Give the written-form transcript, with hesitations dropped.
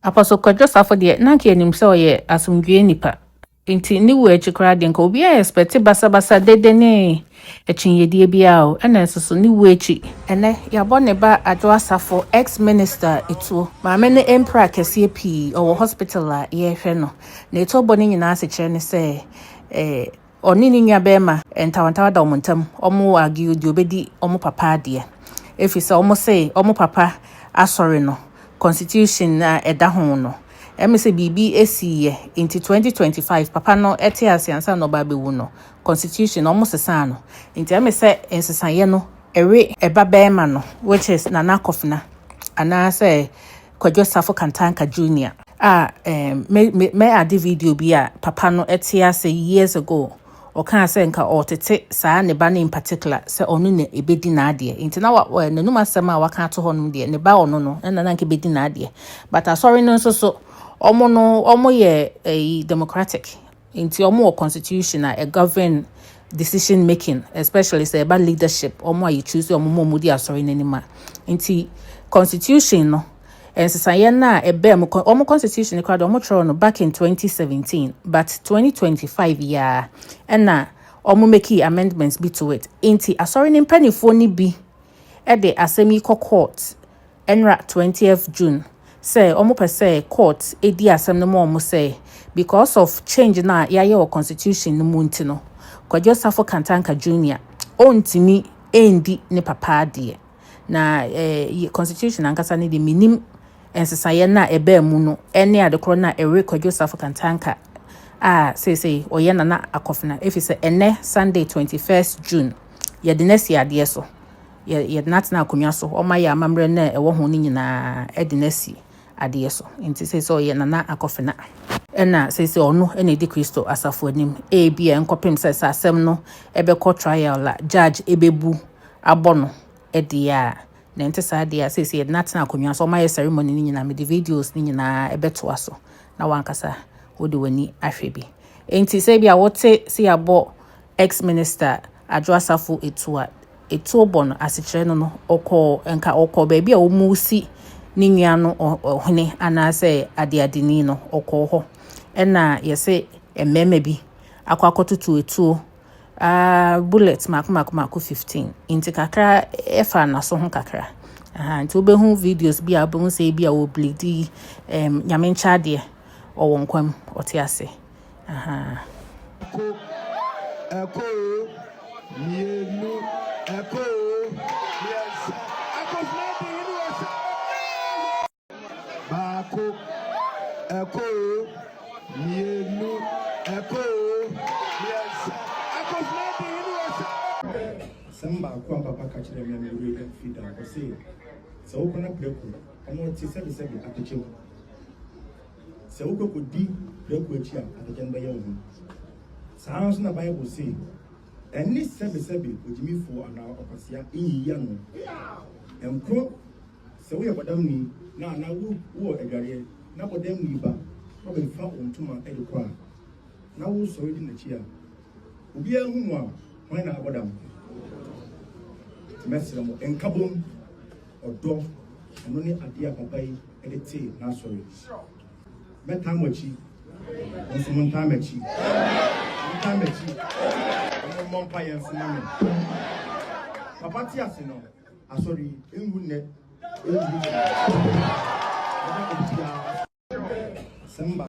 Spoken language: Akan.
Apostle Kwadwo Safo de na ke anim se oye asomdwe nipa nti ni wo echikra de nka obi expect basa dede ne echinyedie bia o na nsoso ni wo echi ene yabo ne ba Adwoa Safo ex minister etuo ma me ne emperor kese pi o hospital a ye hwe no na eto bo ne nyina se kire ne se oni ni nya be ma entawantawa da omontam omo agi odi obedi omo papa de efisa omo se omo papa asori no constitution na edaho no emese bibi esiye into 2025 papa no ete asiansa no ba bewu no constitution almost sesa no into emese ensesaye no ewe eba bema no which is Nana Kofna ana say Kwadwo Safo kantanka junior me ade video bi a papa no ete ase years ago o kan say nka otete saa ne ba in particular say onu ne ebedi na ade into na nanum asem a waka to honum de ne ba onu no na nke bedi na ade but sorry no so omo ye democratic into omo constitution a govern decision making, especially say about leadership omo you choose omo mudi asori nanima into constitution no ensesaye na ebe omo constitution e kwado omo tro no back in 2017 but 2025 yeah na omo make amendments be to it into asori ni mpanifo ni bi e de asemi court enra 20th June say omo per say court edi asem no mo say because of change na yaye o constitution no munti no Kwadwo Safo kantanka junior ontimi endi ne papa de na constitution ankasa ne de minim ensesaye na ebe mu no ene adekro na ewe Kwadwo Safo kantanka say oye na akofna efise ene Sunday 21st June ye de nesi ade so ye not na akonwa so o ma ya amamre na ewo ho ni nyina edinesi ade so nti say oye na akofna ena say ono ena di Kristo asafo anim bia enkopem say asem no ebekọ trial la judge ebebu abono edia na nti sa dia say not na akonwa so o ma ya ceremony ni nyina me di videos ni nyina ebeto aso na wankasa odi wani ahwebi enti say bia wote si abo ex minister Adwoa Safo etuo bono asikyere no okọ baby a wo musi ni nua no ohene anase adeadeni no okọ ho ena yese ememe bi akwakotutu etuo bullet mako 15 inti kakra efa na so ho kakra nti obehu videos bi abon say bi a wo bleedi nyamencha de owo nkwam otiase Eko mienu eko yes akofnadi universe bako eko mienu eko yes akofnadi universe samba kwa papa kachire me we feuding ko say so wo na preku omo ti se bi akeche se wo ko di preku achi a akeche nba ye wo sounds na Bible say any sebi ojimi for ana okasia eyiya no enko se we bodam ni na wo adware na bodam ni ba no be fa ontuma edekwa na wo so edi na chi a obi ahu mu a hwan na bodam mesra mo enkabom odo eno ni ade a papa yi edete na sorry meta mo chi onso mo nta machi Mompa Yansman. Papa Tiasino, sorry, in Samba.